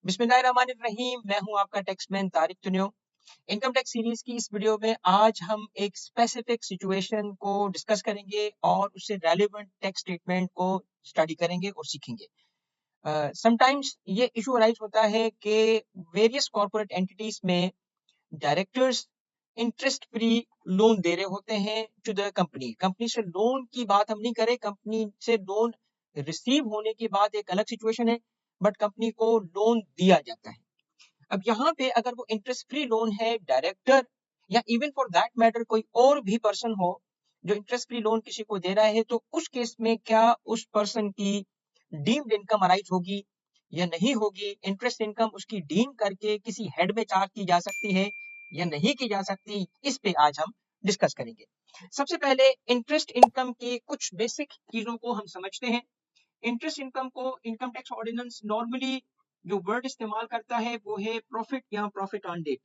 बिस्मिल्लाहिर्रहमानिर्रहीम। मैं हूं आपका taxman Tariq Tunio. Income tax series की इस वीडियो में आज हम एक स्पेसिफिक सिचुएशन को डिस्कस करेंगे और उससे रेलेवेंट टैक्स स्टेटमेंट को स्टडी करेंगे और सीखेंगे। समटाइम्स ये इशू अराइज होता है कि वेरियस कॉर्पोरेट एंटिटीज में डायरेक्टर्स इंटरेस्ट फ्री लोन दे रहे होते हैं टू द कंपनी। कंपनी से लोन की बात हम नहीं करें, कंपनी से लोन रिसीव होने की बात एक अलग सिचुएशन है, बट कंपनी को लोन दिया जाता है। अब यहाँ पे अगर वो इंटरेस्ट फ्री लोन है, डायरेक्टर या इवन फॉर दैट मैटर कोई और भी पर्सन हो जो इंटरेस्ट फ्री लोन किसी को दे रहा है, तो उस केस में क्या उस पर्सन की डीम्ड इनकम अराइज होगी या नहीं होगी? इंटरेस्ट इनकम उसकी डीम करके किसी हेड में चार्ज की जा सकती है या नहीं की जा सकती? इस पे आज हम डिस्कस करेंगे। सबसे पहले इंटरेस्ट इनकम की कुछ बेसिक चीजों को हम समझते हैं। इंटरेस्ट इनकम को इनकम टैक्स ऑर्डिनेंस नॉर्मली जो वर्ड इस्तेमाल करता है वो है प्रॉफिट या प्रॉफिट ऑन डेट।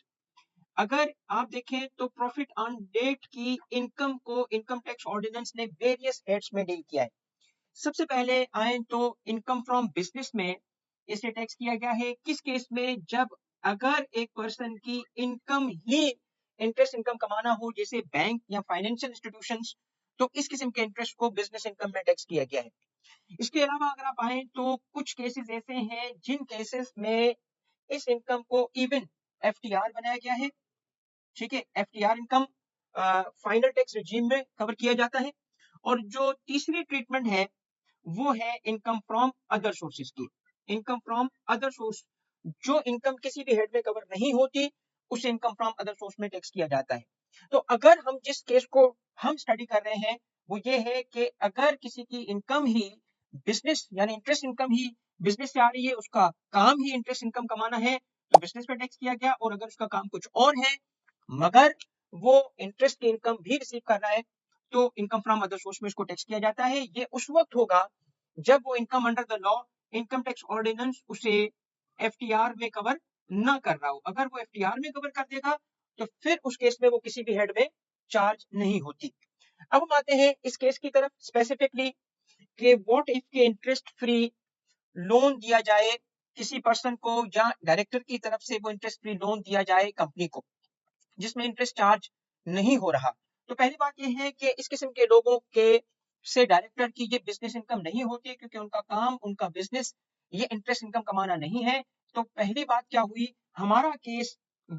अगर आप देखें तो प्रॉफिट ऑन डेट की इनकम को इनकम टैक्स ऑर्डिनेंस ने वेरियस हेड्स में डील किया है। सबसे पहले आए तो इनकम फ्रॉम बिजनेस में इसे टैक्स किया गया है किस केस में? जब अगर एक पर्सन की इनकम ही इंटरेस्ट इनकम कमाना हो, जैसे बैंक या फाइनेंशियल इंस्टीट्यूशंस, तो इस किस्म के इंटरेस्ट को बिजनेस इनकम में टैक्स किया गया है। इसके अलावा अगर आप आए तो कुछ केसेस ऐसे हैं जिन केसेस में इस इनकम को इवन एफटीआर बनाया गया है। ठीक है, FTR income final tax regime में कवर किया जाता है। और जो तीसरी ट्रीटमेंट है वो है इनकम फ्रॉम अदर सोर्सेज की। इनकम फ्रॉम अदर सोर्स, जो इनकम किसी भी हेड में कवर नहीं होती, उसे इनकम फ्रॉम अदर सोर्स में टैक्स किया जाता है। तो अगर हम जिस केस को हम स्टडी कर रहे हैं वो ये है कि अगर किसी की इनकम ही बिजनेस यानी इंटरेस्ट इनकम ही बिजनेस से आ रही है, उसका काम ही इंटरेस्ट इनकम कमाना है, तो बिजनेस में टैक्स किया गया। और अगर उसका काम कुछ और है मगर वो इंटरेस्ट की इनकम भी रिसीव कर रहा है, तो इनकम फ्रॉम अदर सोर्स में इसको टैक्स किया जाता है। ये उस वक्त होगा जब वो income under the law income tax ordinance उसे एफटीआर में कवर ना कर रहा हो। अगर वो एफटीआर में कवर कर देगा तो फिर उस केस में वो किसी भी हेड में चार्ज नहीं होती। अब हम आते हैं इस केस की तरफ स्पेसिफिकली कि व्हाट इफ के इंटरेस्ट फ्री लोन दिया जाए किसी पर्सन को या डायरेक्टर की तरफ से वो इंटरेस्ट फ्री लोन दिया जाए कंपनी को जिसमें इंटरेस्ट चार्ज नहीं हो रहा। तो पहली बात यह है कि इस किस्म के लोगों के से डायरेक्टर की ये बिजनेस इनकम नहीं होती, क्योंकि उनका काम उनका बिजनेस ये इंटरेस्ट इनकम कमाना नहीं है। तो पहली बात क्या हुई, हमारा केस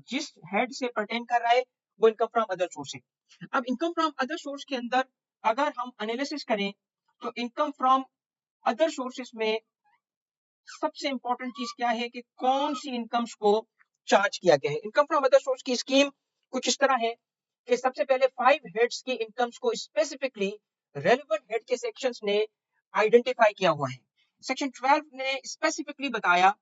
जिस हेड से पर्टेन कर रहा है वो इनकम फ्रॉम अदर सोर्स है। अब इनकम फ्रॉम अदर सोर्स के अंदर अगर हम एनालिसिस करें तो इनकम फ्रॉम अदर सोर्सेस में सबसे इंपॉर्टेंट चीज क्या है कि कौन सी इनकम्स को चार्ज किया गया है। इनकम फ्रॉम अदर सोर्स की स्कीम कुछ इस तरह है कि सबसे पहले 5 हेड्स की इनकम्स को स्पेसिफिकली रेलेवेंट हेड के सेक्शंस ने आइडेंटिफाई किया हुआ है। सेक्शन 12 ने स्पेसिफिकली बताया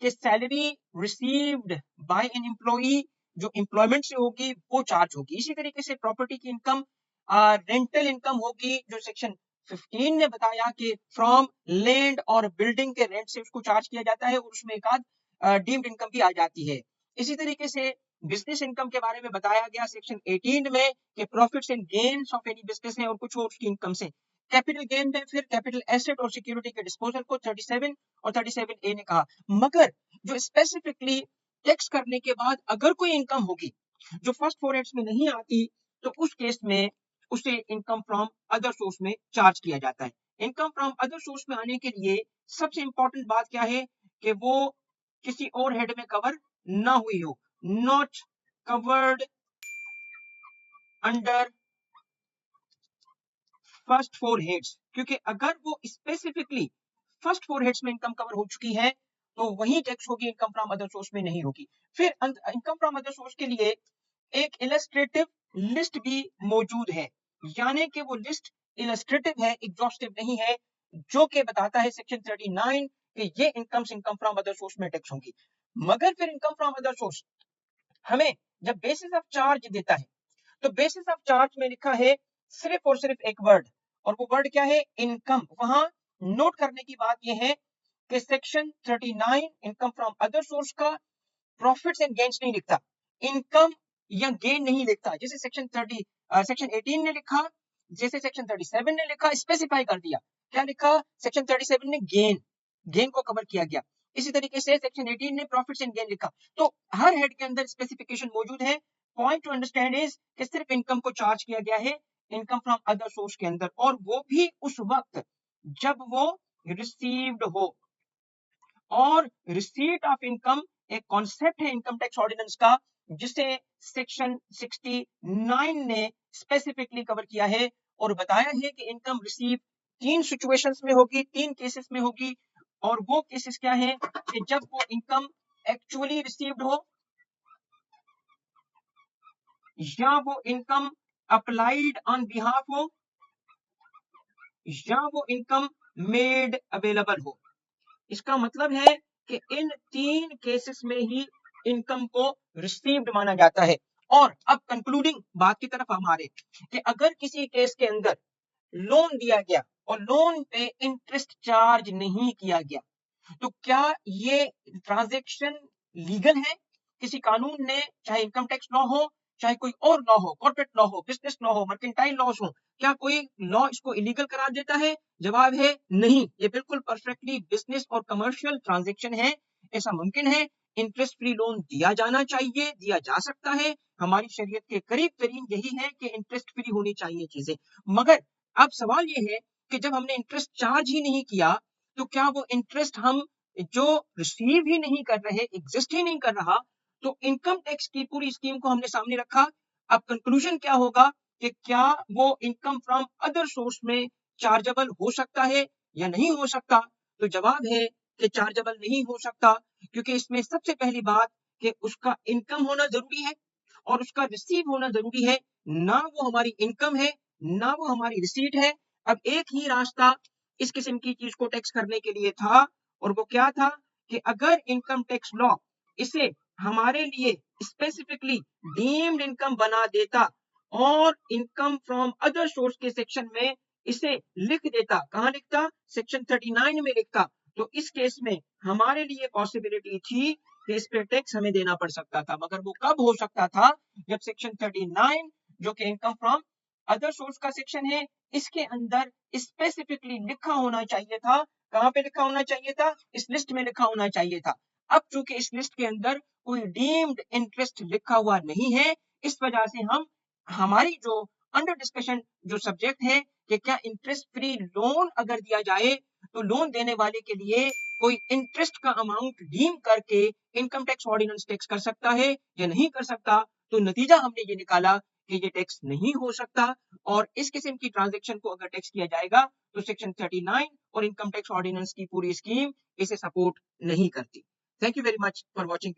कि salary received by an employee जो एम्प्लॉयमेंट से होगी वो चार्ज होगी। इसी तरीके से प्रॉपर्टी की इनकम, रेंटल इनकम होगी जो सेक्शन 15 ने बताया कि फ्रॉम लैंड और बिल्डिंग के रेंट से उसको चार्ज किया जाता है, और उसमें एक आध डीम्ड इनकम भी आ जाती है। इसी तरीके से बिजनेस इनकम के बारे में बताया गया सेक्शन 18 में कि profits and gains of any business है और कुछ और उसकी इनकम से। कैपिटल गेन में फिर कैपिटल एसेट और सिक्योरिटी के डिस्पोजल को 37 और 37A ने कहा। मगर जो स्पेसिफिकली टैक्स करने के बाद अगर कोई इनकम होगी जो फर्स्ट 4 हेड्स में नहीं आती, तो उस केस में उसे इनकम फ्रॉम अदर सोर्स में चार्ज किया जाता है। इनकम फ्रॉम अदर सोर्स में आने के लिए सबसे इंपॉर्टेंट बात क्या है कि वो किसी और हेड में कवर ना हुई हो, not covered under first 4 heads. क्योंकि अगर वो स्पेसिफिकली फर्स्ट 4 हेड्स में इनकम कवर हो चुकी है तो वही टैक्स होगी, इनकम फ्रॉम अदर सोर्स में नहीं होगी। फिर इनकम फ्रॉम अदर सोर्स के लिए एक इलस्ट्रेटिव लिस्ट भी मौजूद है, यानी कि वो लिस्ट इलस्ट्रेटिव है, एग्जॉस्टिव नहीं है, जो कि बताता है सेक्शन 39 कि ये incomes income from other source में टैक्स होंगी। मगर फिर इनकम फ्रॉम अदर सोर्स हमें जब बेसिस ऑफ चार्ज देता है तो बेसिस ऑफ चार्ज में लिखा है सिर्फ और सिर्फ एक वर्ड, और वो वर्ड क्या है? इनकम। वहां नोट करने की बात यह है कि section 39 income from other source का प्रॉफिट्स एंड गेन्स नहीं लिखता, इनकम या गेन नहीं लिखता। जैसे सेक्शन 18 ने लिखा, जैसे सेक्शन 37 ने लिखा, स्पेसिफाई कर दिया। क्या लिखा? सेक्शन 37 ने गेन को कवर किया गया। इसी तरीके से सेक्शन 18 ने प्रॉफिट्स एंड गेन लिखा। तो हर हेड के अंदर स्पेसिफिकेशन मौजूद है। पॉइंट टू अंडरस्टैंड इज कि सिर्फ इनकम को चार्ज किया गया है इनकम फ्रॉम अदर सोर्स के अंदर, और वो भी उस वक्त जब वो रिसीव्ड हो। और रिसीट ऑफ इनकम एक कॉन्सेप्ट है इनकम टैक्स ऑर्डिनेंस का, जिसे सेक्शन 69 ने स्पेसिफिकली कवर किया है और बताया है कि इनकम रिसीव 3 सिचुएशंस में होगी, 3 केसेस में होगी। और वो केसेस क्या है कि जब वो इनकम एक्चुअली रिसीव्ड हो, या वो इनकम अप्लाइड ऑन बिहाफ हो, या वो इनकम मेड अवेलेबल हो। इसका मतलब है कि इन 3 केसेस में ही इनकम को रिसीव्ड माना जाता है। और अब कंक्लूडिंग बात की तरफ हम आ रहे कि अगर किसी केस के अंदर लोन दिया गया और लोन पे इंटरेस्ट चार्ज नहीं किया गया, तो क्या ये ट्रांजैक्शन लीगल है? किसी कानून ने, चाहे इनकम टैक्स लॉ हो, चाहे कोई और लॉ हो, कॉर्पोरेट लॉ हो, बिजनेस लॉ हो, मर्केंटाइल लॉज हो, क्या कोई लॉ इसको इलीगल करार देता है? जवाब है नहीं। ये बिल्कुल परफेक्टली बिजनेस और कमर्शियल ट्रांजैक्शन है। ऐसा मुमकिन है, इंटरेस्ट फ्री लोन दिया जाना चाहिए, दिया जा सकता है। हमारी शरीयत के करीब तरीन यही है कि इंटरेस्ट फ्री होनी चाहिए चीजें। मगर अब सवाल ये है कि जब हमने इंटरेस्ट चार्ज ही नहीं किया, तो क्या वो इंटरेस्ट हम जो रिसीव ही नहीं कर रहे, एग्जिस्ट ही नहीं कर रहा, तो इनकम टैक्स की पूरी स्कीम को हमने सामने रखा। अब कंक्लूजन क्या होगा कि क्या वो इनकम फ्रॉम अदर सोर्स में चार्जेबल हो सकता है या नहीं हो सकता? तो जवाब है कि चार्जेबल नहीं हो सकता, क्योंकि इसमें सबसे पहली बात कि उसका इनकम होना जरूरी है और उसका रिसीव होना जरूरी है। ना वो हमारी इनकम है, ना वो हमारी रिसीट है। अब एक ही रास्ता इस किस्म की चीज को टैक्स करने के लिए था, और वो क्या था कि अगर इनकम टैक्स लॉ इसे हमारे लिए स्पेसिफिकली डीम्ड इनकम बना देता और इनकम फ्रॉम अदर सोर्स के सेक्शन में इसे लिख देता। कहां लिखता? सेक्शन 39 में लिखता। तो इस केस में हमारे लिए पॉसिबिलिटी थी कि इस पे टैक्स हमें देना पड़ सकता था। मगर वो कब हो सकता था? जब सेक्शन 39, जो कि इनकम फ्रॉम अदर सोर्स का सेक्शन है, इसके अंदर स्पेसिफिकली लिखा होना चाहिए था। कहां पे लिखा होना चाहिए था? इस लिस्ट में लिखा होना चाहिए था। अब चूंकि इस लिस्ट के अंदर कोई डीम्ड इंटरेस्ट लिखा हुआ नहीं है, इस वजह से हम, हमारी जो अंडर डिस्कशन जो सब्जेक्ट है कि क्या इंटरेस्ट फ्री लोन अगर दिया जाए, तो लोन देने वाले के लिए कोई इंटरेस्ट का अमाउंट डीम करके इनकम टैक्स ऑर्डिनेंस टैक्स कर सकता है या नहीं कर सकता? तो नतीजा हमने ये निकाला कि ये टैक्स नहीं हो सकता, और इस किस्म की ट्रांजैक्शन को अगर टैक्स किया जाएगा तो सेक्शन 39 और इनकम टैक्स ऑर्डिनेंस की पूरी स्कीम इसे सपोर्ट नहीं करती। Thank you very much for watching.